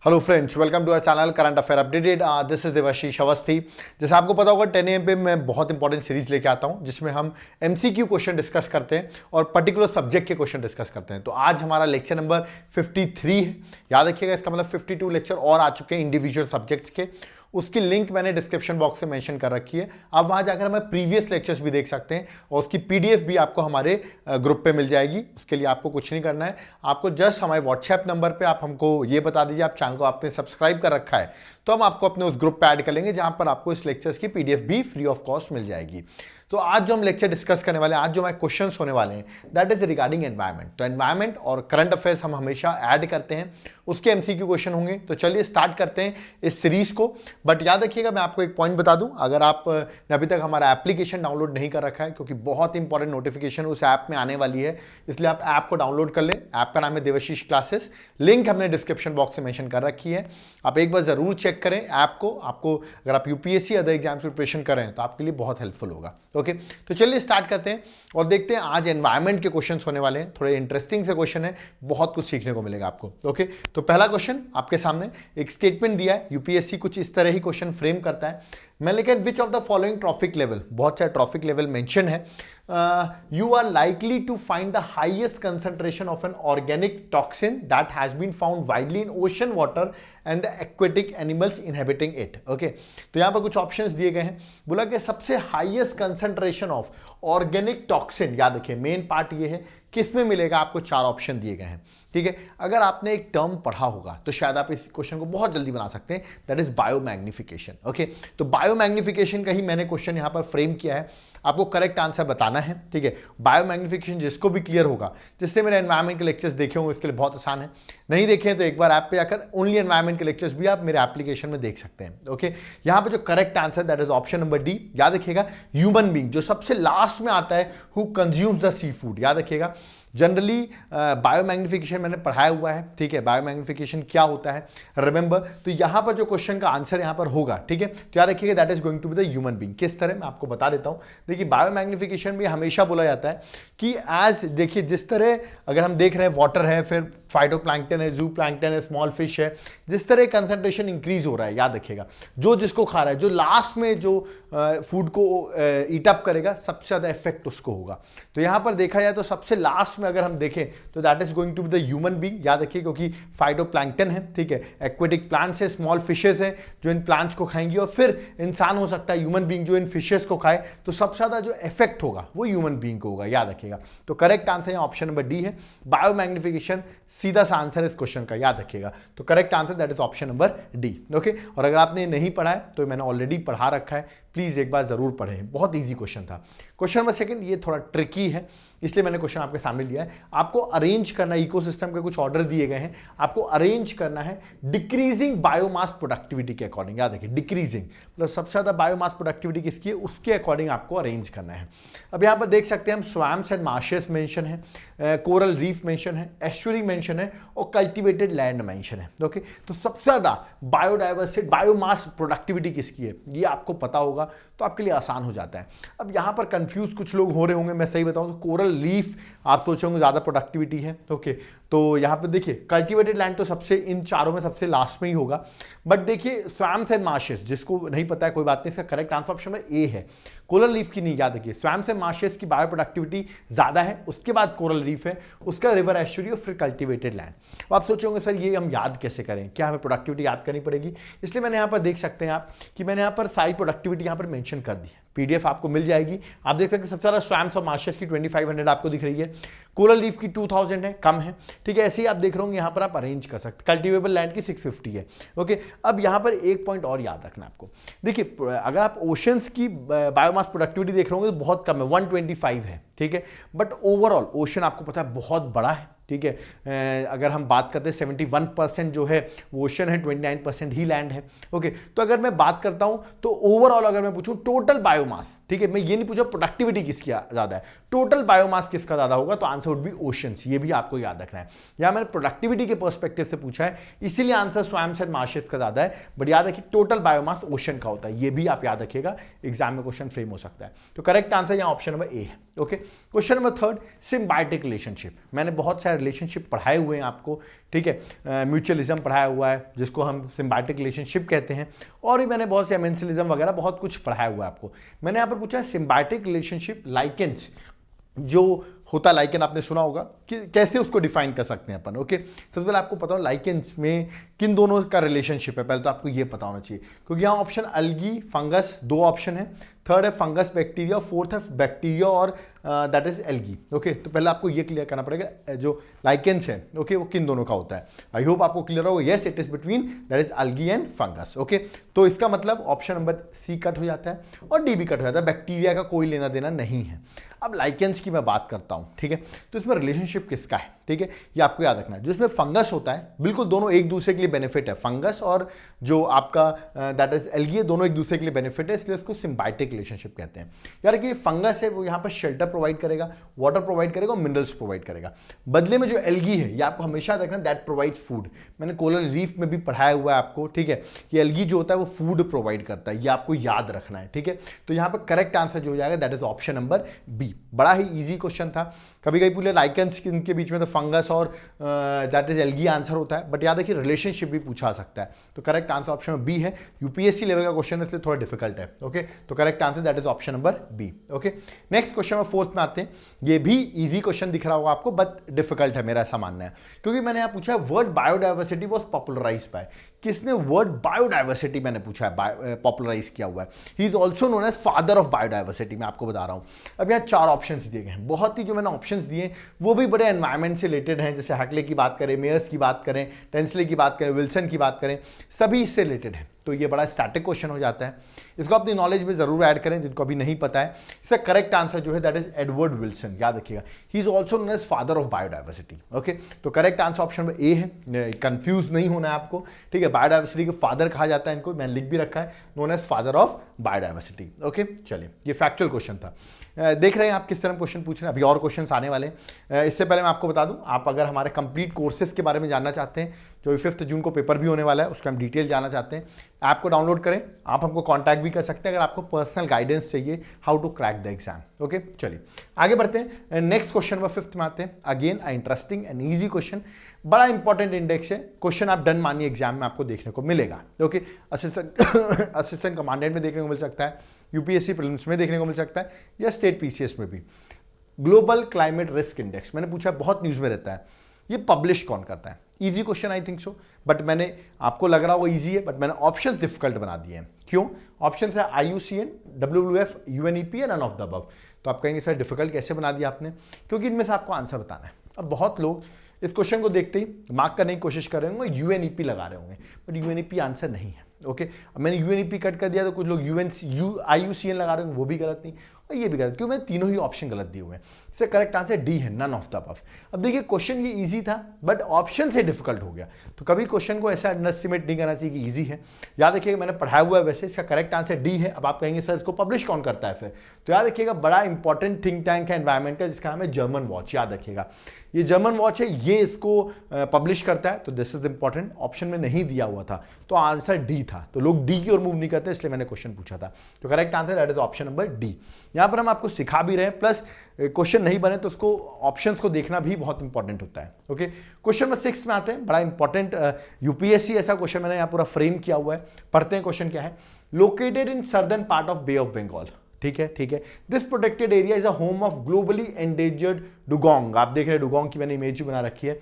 Hello friends, welcome to our channel current affair updated. This is Devashish Awasthi. जैसे आपको पता होगा 10 AM पे मैं बहुत इंपॉर्टेंट सीरीज लेके आता हूं जिसमें हम MCQ क्वेश्चन डिस्कस करते हैं और पर्टिकुलर सब्जेक्ट के क्वेश्चन डिस्कस करते हैं। तो आज हमारा लेक्चर नंबर 53 है। याद रखिएगा, इसका मतलब 52 लेक्चर और आ चुके हैं इंडिविजुअल सब्जेक्ट्स के। उसकी लिंक मैंने डिस्क्रिप्शन बॉक्स में मेंशन कर रखी है। आप वहां जाकर हमें प्रीवियस लेक्चर्स भी देख सकते हैं और उसकी PDF भी आपको हमारे ग्रुप पे मिल जाएगी। उसके लिए आपको कुछ नहीं करना है, आपको जस्ट हमारे व्हाट्सएप नंबर पे आप हमको ये बता दीजिए आप चैनल को आपने सब्सक्राइब कर रखा है, तो हम आपको अपने उस ग्रुप पे ऐड कर लेंगे जहां पर आपको इस लेक्चर्स की PDF भी फ्री ऑफ कॉस्ट मिल जाएगी। तो आज जो हम लेक्चर डिस्कस करने वाले हैं, आज जो हमारे क्वेश्चंस होने वाले हैं, दैट इज रिगार्डिंग एनवायरनमेंट। तो एनवायरनमेंट और करंट अफेयर्स हम हमेशा ऐड करते हैं, उसके MCQ क्वेश्चन होंगे। तो चलिए स्टार्ट करते हैं इस सीरीज को। बट याद रखिएगा, मैं आपको एक पॉइंट बता दूं, अगर आपने अभी तक हमारा एप्लीकेशन डाउनलोड नहीं कर रखा है, क्योंकि बहुत इंपॉर्टेंट नोटिफिकेशन उस ऐप में आने वाली है, इसलिए आप ऐप को डाउनलोड कर लें। ऐप का नाम है देवाशीष क्लासेस, लिंक हमने डिस्क्रिप्शन बॉक्स में मेंशन कर रखी है। आप एक बार जरूर चेक करें ऐप को। आपको अगर आप UPSC अदर एग्जाम प्रिपरेशन कर रहे हैं तो आपके लिए बहुत हेल्पफुल होगा। ओके, तो चलिए स्टार्ट करते हैं और देखते हैं। आज एनवायरनमेंट के क्वेश्चंस होने वाले हैं, थोड़े इंटरेस्टिंग से क्वेश्चन है, बहुत कुछ सीखने को मिलेगा आपको। ओके, तो पहला क्वेश्चन आपके सामने एक स्टेटमेंट दिया है। UPSC कुछ इस तरह ही क्वेश्चन फ्रेम करता है। मैं लिखा which of the following trophic level, बहुत सारे ट्रॉफिक लेवल मेंशन है। You are likely to find the highest concentration of an organic toxin that has been found widely in ocean water and the aquatic animals inhabiting it. Okay, तो यहां पर कुछ options दिए गए हैं। बोला कि सबसे highest concentration of organic toxin, याद रखिए मेन पार्ट ये है, किस में मिलेगा आपको? 4 ऑप्शन दिए गए हैं। ठीक है, अगर आपने एक टर्म पढ़ा होगा तो शायद आप इस क्वेश्चन को बहुत जल्दी बना सकते हैं, दैट इज बायोमैग्निफिकेशन। ओके, तो बायोमैग्निफिकेशन का ही मैंने क्वेश्चन यहां पर फ्रेम किया है, आपको करेक्ट आंसर बताना है। ठीक है, बायोमैग्निफिकेशन जिसको भी क्लियर होगा, जिससे मेरे एनवायरमेंट के लेक्चर्स देखे होंगे, इसके लिए बहुत आसान है। नहीं देखे तो एक बार ऐप पे जाकर ओनली एनवायरमेंट के लेक्चर्स भी आप मेरे एप्लीकेशन में देख सकते हैं। ओके, यहां पे जो correct answer that is option number D. याद रखिएगा, ह्यूमन बीइंग जो सबसे लास्ट में आता है, who consumes the seafood. याद रखिएगा, जनरली बायोमैग्निफिकेशन मैंने पढ़ाया हुआ है। ठीक है, बायोमैग्निफिकेशन क्या होता है रिमेंबर। तो यहां पर जो क्वेश्चन का आंसर यहां पर होगा, ठीक है, तो याद रखिएगा that is going to be the human being. किस तरह मैं आपको बता देता हूं। देखिए, बायोमैग्निफिकेशन में हमेशा बोला जाता है कि एज, देखिए जिस तरह अगर हम देख रहे हैं वाटर है, फिर फाइटोप्लैंक्टन है, जू प्लैंक्टन है, स्मॉल फिश है, जिस तरह कंसंट्रेशन इंक्रीज हो रहा है, याद रखिएगा जो जिसको खा रहा है, जो लास्ट में जो फूड को ईट अप करेगा, सबसे ज्यादा इफेक्ट उसको होगा। तो यहां पर देखा जाए तो सबसे लास्ट में अगर हम देखें तो that is going to be the human being. याद रखिए, क्योंकि फाइटोप्लैंक्टन है, ठीक है, एक्वेटिक प्लांट्स है, स्मॉल फिशेस है जो इन प्लांट्स को खाएंगी, और फिर इंसान हो सकता है ह्यूमन बीइंग जो इन फिशेस को खाए। तो सबसे ज्यादा जो इफेक्ट होगा वो ह्यूमन बीइंग को होगा, याद रखिएगा। तो करेक्ट आंसर यहां ऑप्शन नंबर डी है, बायोमैग्निफिकेशन सीधा सा आंसर इस क्वेश्चन का, याद रखिएगा। तो correct answer that is option number D. Okay, और अगर आपने नहीं पढ़ा है तो मैंने ऑलरेडी पढ़ा रखा है, प्लीज एक बार जरूर पढ़ें, बहुत इजी क्वेश्चन था। क्वेश्चन नंबर सेकंड, ये थोड़ा ट्रिकी है, इसलिए मैंने क्वेश्चन आपके सामने लिया है। आपको अरेंज करना, इकोसिस्टम के कुछ ऑर्डर दिए गए हैं, आपको अरेंज करना है डिक्रीजिंग बायोमास प्रोडक्टिविटी के अकॉर्डिंग। याद रखिए, डिक्रीजिंग मतलब सबसे ज्यादा बायोमास प्रोडक्टिविटी किसकी है, उसके अकॉर्डिंग आपको अरेंज करना है। अब यहां पर देख सकते हैं हम स्वैम्स एंड मार्शेस मेंशन है, कोरल रीफ मेंशन है, एस्चुरी मेंशन है और कल्टिवेटेड लैंड मेंशन है। ओके, तो सबसे ज्यादा बायोडाइवर्सिटी, बायोमास प्रोडक्टिविटी किसकी है, ये आपको पता होगा तो आपके लिए आसान हो जाता है। अब यहां पर कंफ्यूज कुछ लोग हो रहे होंगे, मैं सही बताऊं तो कोरल रीफ आप सोचोगे ज्यादा प्रोडक्टिविटी है। ओके, तो यहां पे देखिए कल्टिवेटेड लैंड तो सबसे इन चारों में सबसे लास्ट में ही होगा। बट देखिए स्वैम्स एंड मार्शेस, जिसको नहीं पता है कोई बात नहीं, इसका करेक्ट आंसर ऑप्शन में ए है। कोरल रीफ की नहीं, याद रखिए स्वैम्स एंड मार्शेस की बायो प्रोडक्टिविटी ज्यादा है, उसके बाद कोरल रीफ है, उसका रिवर एस्चुरी और फिर कल्टिवेटेड लैंड। आप सोचोगे सर ये हम याद कैसे करें, क्या हमें प्रोडक्टिविटी याद करनी पड़ेगी? इसलिए मैंने यहां पर देख सकते हैं आप कि मैंने यहां पर सारी प्रोडक्टिविटी यहां पर मेंशन कर दी है। PDF आपको मिल जाएगी, आप देख सकते हैं सबसे ज्यादा स्वैम्स और मार्शेस की 2500 आपको दिख रही है, कोरल रीफ की 2000 है, कम है। ठीक है, ऐसे ही आप देख रहे होंगे यहां पर आप अरेंज कर सकते, कल्टिवेबल लैंड की 650 है। ओके, अब यहां पर एक पॉइंट और याद रखना आपको। देखिए, अगर आप ओशंस की बायोमास प्रोडक्टिविटी देख रहे होंगे तो बहुत कम है, 125 है। ठीक है, बट ओवरऑल ओशन आपको पता है बहुत बड़ा है। ठीक है, अगर हम बात करते हैं 71% जो है वो ओशन है, 29% ही लैंड है। ओके, तो अगर मैं बात करता हूं तो ओवरऑल अगर मैं पूछूं टोटल बायोमास, ठीक है, मैं ये नहीं पूछा प्रोडक्टिविटी किसकी ज्यादा है, टोटल बायोमास किसका ज्यादा होगा, तो आंसर वुड बी ओशंस। ये भी आपको याद रखना है, या मैंने प्रोडक्टिविटी के पर्सपेक्टिव से पूछा है, इसीलिए आंसर स्वैम्स एंड मार्शेस का ज्यादा है। बट याद रखिए टोटल बायोमास ओशन का होता है, ये भी आप याद रखिएगा, एग्जाम में क्वेश्चन फ्रेम हो सकता है। तो करेक्ट आंसर यहां ऑप्शन नंबर ए है। Okay, question number third, symbiotic relationship. मैंने बहुत सारे रिलेशनशिप पढ़ाए हुए हैं आपको, ठीक है। म्यूचुअलिज्म पढ़ाया हुआ है जिसको हम सिम्बायोटिक रिलेशनशिप कहते हैं, और भी मैंने बहुत से एमेंसिलिज्म वगैरह बहुत कुछ पढ़ाया हुआ है आपको। मैंने यहाँ पर पूछा है सिम्बायोटिक रिलेशनशिप लाइकेंस जो होता लाइकेन आपने सुना होगा कि कैसे उसको डिफाइन कर सकते हैं अपन। ओके, सबसे पहले आपको पता हो लाइकेंस में किन दोनों का रिलेशनशिप है, पहले तो आपको ये पता होना चाहिए, क्योंकि यहाँ ऑप्शन अलगी फंगस दो ऑप्शन है, थर्ड है फंगस बैक्टीरिया, फोर्थ है बैक्टीरिया और दैट इज एल्गी। ओके, तो पहले आपको ये क्लियर करना पड़ेगा जो लाइकेंस है ओके वो किन दोनों का होता है। आई होप आपको क्लियर हो, yes it is between that is algae and fungus. Okay, तो इसका मतलब ऑप्शन नंबर सी कट हो जाता है और डी भी कट हो जाता है, बैक्टीरिया का कोई लेना देना नहीं है। अब लाइकेंस की मैं बात करता हूं, ठीक है, तो इसमें रिलेशनशिप किसका है, ठीक है, ये आपको याद रखना है। जो इसमें फंगस होता है बिल्कुल दोनों एक दूसरे के लिए बेनिफिट है, फंगस और जो आपका दैट इज एल्गी, दोनों एक दूसरे के लिए बेनिफिट है, इसलिए इसको सिम्बायोटिक रिलेशनशिप कहते हैं। यार कि फंगस है वो यहाँ पर शेल्टर प्रोवाइड करेगा, वाटर प्रोवाइड करेगा और मिनरल्स प्रोवाइड करेगा। बदले में जो एल्गी है ये आपको हमेशा याद रखना दैट प्रोवाइड्स फूड। मैंने कोरल रीफ में भी पढ़ाया हुआ है आपको, ठीक है, ये एल्गी जो होता है वो फूड प्रोवाइड करता है, ये आपको याद रखना है, ठीक है। तो यहाँ पर करेक्ट आंसर जो हो जाएगा that is option number B. बड़ा ही इजी क्वेश्चन था, कभी कभी पूरे लाइकेंस के बीच में तो फंगस और दैट इज एल्गी आंसर होता है, बट याद रखिए रिलेशनशिप भी पूछा सकता है। तो करेक्ट आंसर ऑप्शन बी है, यूपीएससी लेवल का क्वेश्चन है इसलिए थोड़ा डिफिकल्ट है। ओके, तो correct answer that is option number B. Okay, next question में फोर्थ में आते हैं, ये भी इजी क्वेश्चन दिख रहा होगा आपको बट डिफिकल्ट है, मेरा ऐसा मानना है, क्योंकि मैंने यहाँ पूछा है word biodiversity was popularised by, किसने वर्ड बायोडाइवर्सिटी मैंने पूछा है पॉपुलराइज किया हुआ है। He is also known as father of biodiversity, मैं आपको बता रहा हूं। अब यहाँ 4 ऑप्शंस दिए गए हैं, बहुत ही जो मैंने ऑप्शंस दिए वो भी बड़े एनवायरमेंट से रिलेटेड हैं, जैसे हैकले की बात करें, मेयर्स की बात करें, टेंसले की बात करें, विल्सन की बात करें, सभी इससे रिलेटेड है। तो ये बड़ा स्टैटिक क्वेश्चन हो जाता है, इसको अपनी नॉलेज में जरूर ऐड करें जिनको अभी नहीं पता है। इसका करेक्ट आंसर जो है दैट इज एडवर्ड विल्सन, याद रखिएगा, he is also known as father of biodiversity. Okay, तो करेक्ट आंसर ऑप्शन में ए है, कंफ्यूज नहीं होना है आपको, ठीक है। बायोडाइवर्सिटी के फादर कहा जाता है इनको, मैंने लिख भी रखा है, known as father of biodiversity. Okay, चलिए, ये फैक्चुअल क्वेश्चन था। देख रहे हैं आप किस तरह क्वेश्चन पूछ रहे हैं, अभी और क्वेश्चंस आने वाले हैं। इससे पहले मैं आपको बता दूं, आप अगर हमारे कंप्लीट कोर्सेज के बारे में जानना चाहते हैं, जो 5 जून को पेपर भी होने वाला है, उसका हम डिटेल जानना चाहते हैं, ऐप को डाउनलोड करें, आप हमको कांटेक्ट भी कर सकते हैं अगर आपको पर्सनल गाइडेंस चाहिए how to crack the exam. Okay, चलिए आगे बढ़ते हैं, नेक्स्ट क्वेश्चन में 5th में आते हैं। Again interesting and easy question, बड़ा इंपॉर्टेंट इंडेक्स है, क्वेश्चन आप डन मानिए एग्जाम में आपको देखने को मिलेगा। ओके, असिस्टेंट कमांडेंट में देखने को मिल सकता है, यूपीएससी प्रीलिम्स में देखने को मिल सकता है, या स्टेट पीसीएस में भी। ग्लोबल क्लाइमेट रिस्क इंडेक्स मैंने पूछा, बहुत न्यूज में रहता है, ये पब्लिश कौन करता है? Easy question I think so, but मैंने आपको लग रहा वो इजी है, बट मैंने ऑप्शंस डिफिकल्ट बना दिए हैं। क्यों? ऑप्शंस है IUCN, WWF, UNEP या नन ऑफ द अबव। तो आप कहेंगे सर डिफिकल्ट कैसे बना दिया आपने? क्योंकि इनमें से आपको आंसर बताना है। अब बहुत लोग इस क्वेश्चन को देखते ही मार्क करने की कोशिश कर रहे होंगे, UNEP लगा रहे होंगे, बट UNEP आंसर नहीं है। ओके, अब मैंने UNEP कट कर दिया तो कुछ लोग IUCN लगा रहे होंगे, वो भी गलत नहीं और ये भी गलत, क्यों? मैंने तीनों ही ऑप्शन गलत दिए हुए हैं। इससे करेक्ट आंसर डी है, नन ऑफ द अबव। अब देखिए क्वेश्चन ये इजी था बट ऑप्शन से डिफिकल्ट हो गया, तो कभी क्वेश्चन को ऐसा अंडर एस्टिमेट नहीं करना चाहिए कि इजी है। याद रखिएगा मैंने पढ़ाया हुआ है वैसे, इसका करेक्ट आंसर डी है। अब आप कहेंगे सर इसको पब्लिश कौन करता है फिर? तो याद रखिएगा बड़ा इंपॉर्टेंट थिंक टैंक है एनवायरमेंट का, जिसका नाम है जर्मन वॉच। याद रखिएगा ये जर्मन वॉच है, ये इसको पब्लिश करता है, तो दिस इज इंपॉर्टेंट। ऑप्शन में नहीं दिया हुआ था तो आंसर डी था, तो लोग डी की ओर मूव नहीं करते, इसलिए मैंने क्वेश्चन पूछा था। तो correct answer that is option number D. यहां पर हम आपको सिखा भी रहे हैं, प्लस क्वेश्चन नहीं बने तो उसको ऑप्शंस को देखना भी बहुत इंपॉर्टेंट होता है। ओके, क्वेश्चन नंबर 6 में आते हैं, बड़ा इंपॉर्टेंट यूपीएससी ऐसा क्वेश्चन मैंने यहाँ पूरा फ्रेम किया हुआ है। पढ़ते हैं क्वेश्चन क्या है। Located in southern part of Bay of Bengal, ठीक है ठीक है, this protected area is a home of globally endangered dugong. आप देख रहे हैं डुगोंग की मैंने इमेज बना रखी है,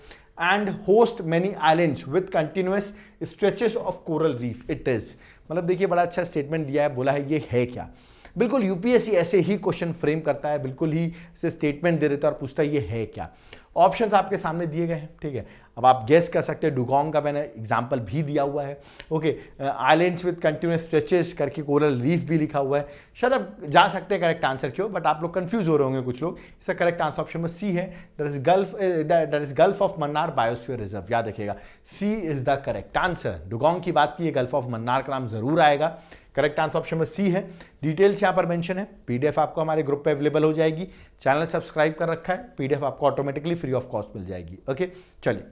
and host many islands with continuous stretches of coral reef. It is, मतलब देखिए बड़ा अच्छा स्टेटमेंट दिया है, बोला है ये है क्या। बिल्कुल यूपीएससी ऐसे ही क्वेश्चन फ्रेम करता है, बिल्कुल ही से स्टेटमेंट दे देता है और पूछता है ये है क्या। ऑप्शंस आपके सामने दिए गए हैं, ठीक है। अब आप गेस कर सकते हैं, डुगोंग का मैंने एग्जांपल भी दिया हुआ है। Okay, islands with continuous stretches करके कोरल रीफ भी लिखा हुआ है। शायद आप जा सकते हैं करेक्ट आंसर क्यों, बट आप लोग कंफ्यूज हो रहे होंगे कुछ लोग। इसका करेक्ट आंसर ऑप्शन में सी है, that is gulf of Mannar biosphere reserve. याद रखिएगा C is the correct answer. Dugong की बात की है, गल्फ ऑफ मन्नार का नाम जरूर आएगा। करेक्ट आंसर ऑप्शन में सी है। डिटेल्स यहाँ पर मेंशन है, पीडीएफ आपको हमारे ग्रुप पे अवेलेबल हो जाएगी। चैनल सब्सक्राइब कर रखा है, पीडीएफ आपको ऑटोमेटिकली फ्री ऑफ कॉस्ट मिल जाएगी। ओके, चलिए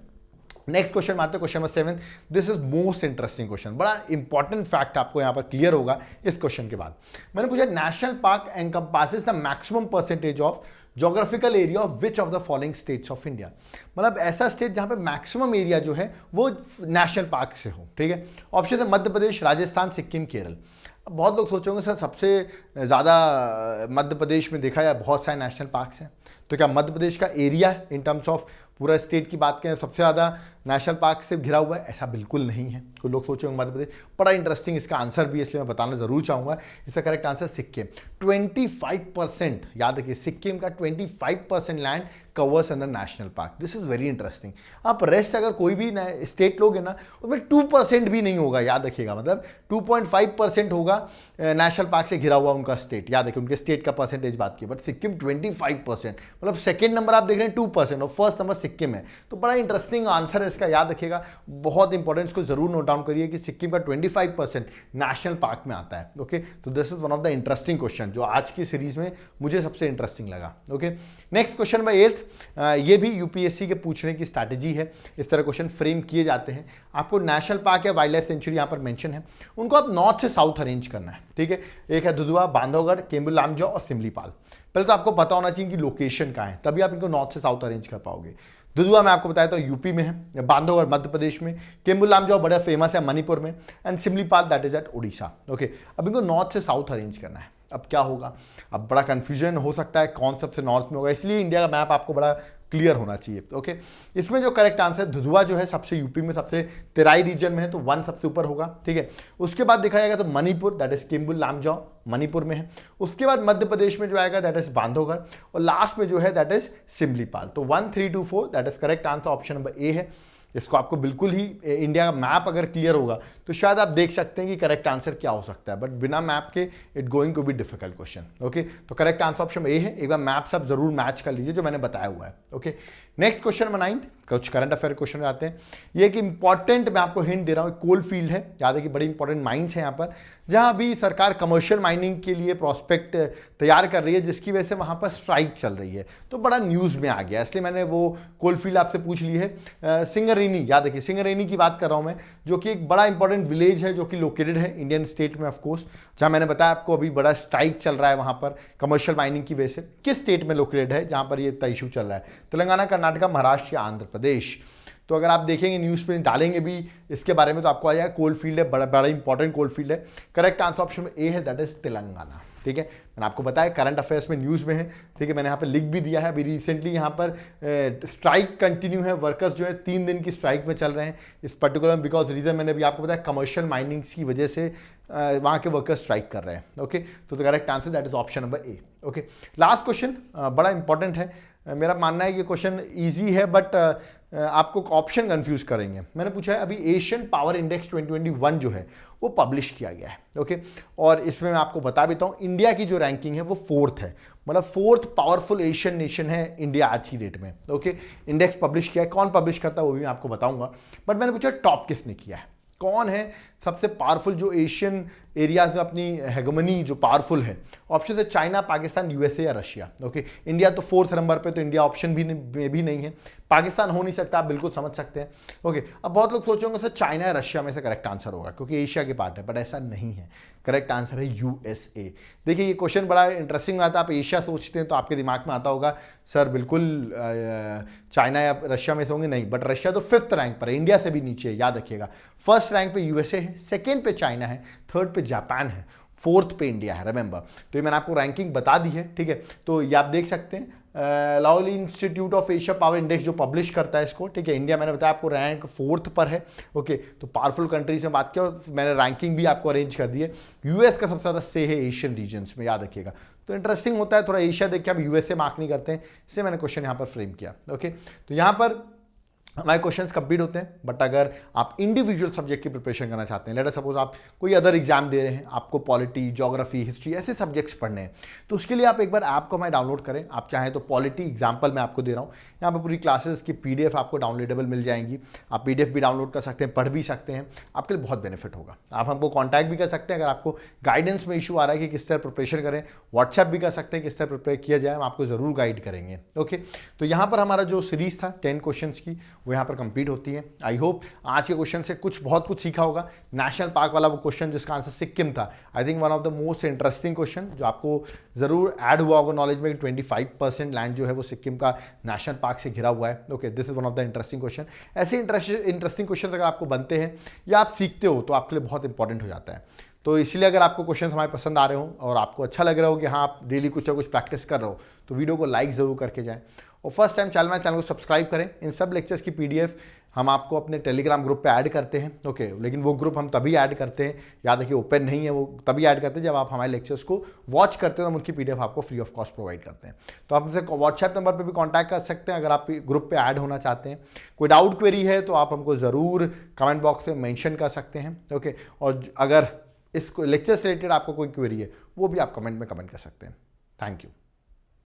नेक्स्ट क्वेश्चन आते हैं, question number 7। This is most interesting question, बड़ा इंपॉर्टेंट फैक्ट आपको यहाँ पर क्लियर होगा इस क्वेश्चन के बाद। मैंने पूछा national park encompasses the maximum percentage of geographical area of which of the following states of India, मतलब ऐसा स्टेट जहां पे मैक्सिमम एरिया जो है वो नेशनल पार्क से हो, ठीक है। ऑप्शन है मध्य प्रदेश, राजस्थान, सिक्किम, केरल। अब बहुत लोग सोचेंगे सर सबसे ज़्यादा मध्य प्रदेश में देखा जाए बहुत सारे नेशनल पार्क्स हैं, तो क्या मध्य प्रदेश का एरिया इन टर्म्स ऑफ पूरा स्टेट की बात करें सबसे ज़्यादा नेशनल पार्क से घिरा हुआ है? ऐसा बिल्कुल नहीं है। कोई लोग सोचेंगे मध्य प्रदेश, बड़ा इंटरेस्टिंग इसका आंसर भी है, इसलिए मैं बताना जरूर चाहूँगा। इसका करेक्ट आंसर सिक्किम। 25%, याद रखिए सिक्किम का 25% land covers under national park. This is very interesting. आप रेस्ट अगर कोई भी स्टेट लोगे ना उसमें 2% भी नहीं होगा, याद रखिएगा, मतलब 2.5% होगा नेशनल पार्क से घिरा हुआ उनका स्टेट। याद रखिए उनके स्टेट का परसेंटेज बात की, बट सिक्किम 25%, मतलब सेकेंड नंबर आप देख रहे हैं 2% और फर्स्ट नंबर सिक्किम है। तो बड़ा इंटरेस्टिंग आंसर है इसका, याद रखिएगा, बहुत इंपॉर्टेंट, इसको जरूर नोट डाउन करिए कि सिक्किम का 25% नेशनल पार्क में आता है। ओके, तो this is one of the interesting question जो आज की सीरीज में मुझे सबसे इंटरेस्टिंग लगा। ओके, नेक्स्ट क्वेश्चन नंबर 8, ये भी यूपीएससी के पूछने की स्ट्रैटेजी है, इस तरह क्वेश्चन फ्रेम किए जाते हैं। आपको नेशनल पार्क या वाइल्ड लाइफ सेंचुरी यहाँ पर मेंशन है, उनको आप नॉर्थ से साउथ अरेंज करना है, ठीक है। एक है दुधवा, बांधवगढ़, केम्बुल लामजाओ और सिमलीपाल। पहले तो आपको पता होना चाहिए कि लोकेशन कहाँ है, तभी आप इनको नॉर्थ से साउथ अरेंज कर पाओगे। दुधवा मैं आपको बताया तो यूपी में है, बांधवगढ़ मध्य प्रदेश में, केम्बुल लामजाओ बड़ा फेमस है मणिपुर में, and Similipal that is at Orissa. Okay, अब इनको नॉर्थ से साउथ अरेंज करना है। अब क्या होगा, अब बड़ा कंफ्यूजन हो सकता है कौन सबसे नॉर्थ में होगा, इसलिए इंडिया का मैप आपको बड़ा क्लियर होना चाहिए। ओके, इसमें जो करेक्ट आंसर दुधवा जो है सबसे यूपी में सबसे तेराई रीजन में है, तो 1 सबसे ऊपर होगा, ठीक है। उसके बाद देखा जाएगा तो मणिपुर दैट इज केम्बुल लामजाओ मणिपुर में है। उसके बाद मध्य प्रदेश में जो आएगा दैट इज बांधवगढ़, और लास्ट में जो है दैट इज सिमलीपाल। तो 1 3 2 4 that is correct answer, option number A है। इसको आपको बिल्कुल ही इंडिया का मैप अगर क्लियर होगा तो शायद आप देख सकते हैं कि करेक्ट आंसर क्या हो सकता है, बट बिना मैप के it going to be difficult question. Okay, तो करेक्ट आंसर ऑप्शन ए है। एक बार मैप सब जरूर मैच कर लीजिए जो मैंने बताया हुआ है। ओके, नेक्स्ट क्वेश्चन नंबर 9, कुछ करंट अफेयर क्वेश्चन आते हैं। ये एक इंपॉर्टेंट मैं आपको हिंट दे रहा हूँ, कोल फील्ड है, याद है कि बड़ी इंपॉर्टेंट माइंस है यहाँ पर, जहाँ अभी सरकार कमर्शियल माइनिंग के लिए प्रॉस्पेक्ट तैयार कर रही है, जिसकी वजह से वहाँ पर स्ट्राइक चल रही है, तो बड़ा न्यूज़ में आ गया, इसलिए मैंने वो कोल फील्ड आपसे पूछ ली है। सिंगरेनी, याद रखिए सिंगरेनी की बात कर रहा हूँ मैं, जो कि एक बड़ा इंपॉर्टेंट विलेज है जो कि लोकेटेड है इंडियन स्टेट में ऑफकोर्स, जहाँ मैंने बताया आपको अभी बड़ा स्ट्राइक चल रहा है वहाँ पर कमर्शियल माइनिंग की वजह से। किस स्टेट में लोकेटेड है जहाँ पर ये इतना इशू चल रहा है? तेलंगाना, कर्नाटका, महाराष्ट्र या आंध्र प्रदेश? तो अगर आप देखेंगे न्यूज़ पे डालेंगे भी इसके बारे में तो आपको आ जाएगा कोल फील्ड है, बड़ा बड़ा इंपॉर्टेंट कोल फील्ड है। करेक्ट आंसर ऑप्शन ए है, दैट इज तेलंगाना, ठीक है। मैंने आपको बताया करंट अफेयर्स में न्यूज़ में है, ठीक है, मैंने यहाँ पर लिख भी दिया है। अभी रिसेंटली यहाँ पर स्ट्राइक कंटिन्यू है, वर्कर्स जो है 3 दिन की स्ट्राइक में चल रहे हैं इस पर्टिकुलर, बिकॉज रीजन मैंने भी आपको बताया कमर्शियल माइनिंग्स की वजह से वहाँ के वर्कर्स स्ट्राइक कर रहे हैं। ओके, तो correct answer that is option number A. Okay, last question बड़ा इंपॉर्टेंट है, मेरा मानना है कि क्वेश्चन ईजी है बट आपको ऑप्शन कंफ्यूज करेंगे। मैंने पूछा है अभी एशियन पावर इंडेक्स 2021 जो है वो पब्लिश किया गया है, ओके, और इसमें मैं आपको बता देता हूँ इंडिया की जो रैंकिंग है वो 4th है, मतलब 4th पावरफुल एशियन नेशन है इंडिया आज की डेट में। ओके, इंडेक्स पब्लिश किया है, कौन पब्लिश करता है वो भी मैं आपको बताऊंगा, बट मैंने पूछा टॉप किसने किया है, कौन है सबसे पावरफुल जो एशियन एरियाज में अपनी हेगमनी जो पावरफुल है। ऑप्शन है चाइना, पाकिस्तान, यूएसए या रशिया। ओके, इंडिया तो 4th नंबर पे, तो इंडिया ऑप्शन भी नहीं है, पाकिस्तान हो नहीं सकता, आप बिल्कुल समझ सकते हैं। ओके, अब बहुत लोग सोचेंगे सर चाइना या रशिया में से करेक्ट आंसर होगा क्योंकि एशिया के पार्ट है, बट ऐसा नहीं है। करेक्ट आंसर है यूएसए। देखिए ये क्वेश्चन बड़ा इंटरेस्टिंग आता है, आप एशिया सोचते हैं तो आपके दिमाग में आता होगा सर बिल्कुल चाइना या रशिया में से होंगे, नहीं, बट रशिया तो 5th रैंक पर है, इंडिया से भी नीचे है, याद रखिएगा। 1st रैंक पे यूएसए है, 2nd पे चाइना है, 3rd पे जापान है, 4th पे इंडिया है, रिमेंबर। तो ये मैंने आपको रैंकिंग बता दी है, ठीक है, तो ये आप देख सकते हैं Lahauli institute of Asia power index जो पब्लिश करता है इसको, ठीक है। इंडिया मैंने बताया आपको रैंक 4th पर है। ओके, तो पावरफुल कंट्रीज में बात किया, मैंने रैंकिंग भी आपको अरेंज कर दी है। यूएस का सबसे ज़्यादा से है एशियन रीजन्स में, याद रखिएगा। तो इंटरेस्टिंग होता है, थोड़ा एशिया देख के हम यूएसए मार्क नहीं करते हैं, इससे मैंने क्वेश्चन यहाँ पर फ्रेम किया। ओके, तो यहाँ पर हमारे क्वेश्चंस कंप्लीट होते हैं, बट अगर आप इंडिविजुअल सब्जेक्ट की प्रिपरेशन करना चाहते हैं, लेट अस सपोज आप कोई अदर एग्जाम दे रहे हैं, आपको पॉलिटी, ज्योग्राफी, हिस्ट्री ऐसे सब्जेक्ट्स पढ़ने हैं, तो उसके लिए आप एक बार ऐप को मैं डाउनलोड करें। आप चाहें तो पॉलिटी एग्जाम्पल मैं आपको दे रहा हूँ, यहाँ पर पूरी क्लासेस की PDF आपको डाउनलोडेबल मिल जाएंगी। आप PDF भी डाउनलोड कर सकते हैं, पढ़ भी सकते हैं, आपके लिए बहुत बेनिफिट होगा। आप हमको कॉन्टैक्ट भी कर सकते हैं अगर आपको गाइडेंस में इशू आ रहा है कि किस तरह प्रिपरेशन करें। व्हाट्सएप भी कर सकते हैं किस तरह प्रिपेयर किया जाए, हम आपको ज़रूर गाइड करेंगे। ओके, तो यहाँ पर हमारा जो सीरीज़ था 10 क्वेश्चंस की वो यहाँ पर कंप्लीट होती है। आई होप आज के क्वेश्चन से बहुत कुछ सीखा होगा। नेशनल पार्क वाला वो क्वेश्चन जिसका आंसर सिक्किम था, I think one of the most interesting question जो आपको ज़रूर ऐड हुआ होगा नॉलेज में। 25% लैंड जो है वो सिक्किम का नेशनल पार्क से घिरा हुआ है। Okay, this is one of the interesting question. ऐसे इंटरेस्टिंग क्वेश्चन अगर आपको बनते हैं या आप सीखते हो तो आपके लिए बहुत इंपॉर्टेंट हो जाता है। तो इसलिए अगर आपको क्वेश्चन हमारे पसंद आ रहे हो और आपको अच्छा लग रहा हो कि हाँ आप डेली कुछ ना कुछ प्रैक्टिस कर रहे हो, तो वीडियो को लाइक ज़रूर करके जाएं और फर्स्ट टाइम चैनल को सब्सक्राइब करें। इन सब लेक्चर्स की PDF हम आपको अपने टेलीग्राम ग्रुप पे ऐड करते हैं। ओके, लेकिन वो ग्रुप हम तभी ऐड करते हैं, याद रखिए ओपन नहीं है, वो तभी ऐड करते हैं जब आप हमारे लेक्चर्स को वॉच करते हो, हम उनकी PDF आपको फ्री ऑफ कॉस्ट प्रोवाइड करते हैं। तो आप हमसे व्हाट्सएप नंबर पे भी कांटेक्ट कर सकते हैं अगर आप ग्रुप पे ऐड होना चाहते हैं। कोई डाउट क्वेरी है तो आप हमको ज़रूर कमेंट बॉक्स में मेंशन कर सकते हैं। ओके, और अगर इस लेक्चर से रिलेटेड आपको कोई क्वेरी है वो भी आप कमेंट में कमेंट कर सकते हैं। Thank you.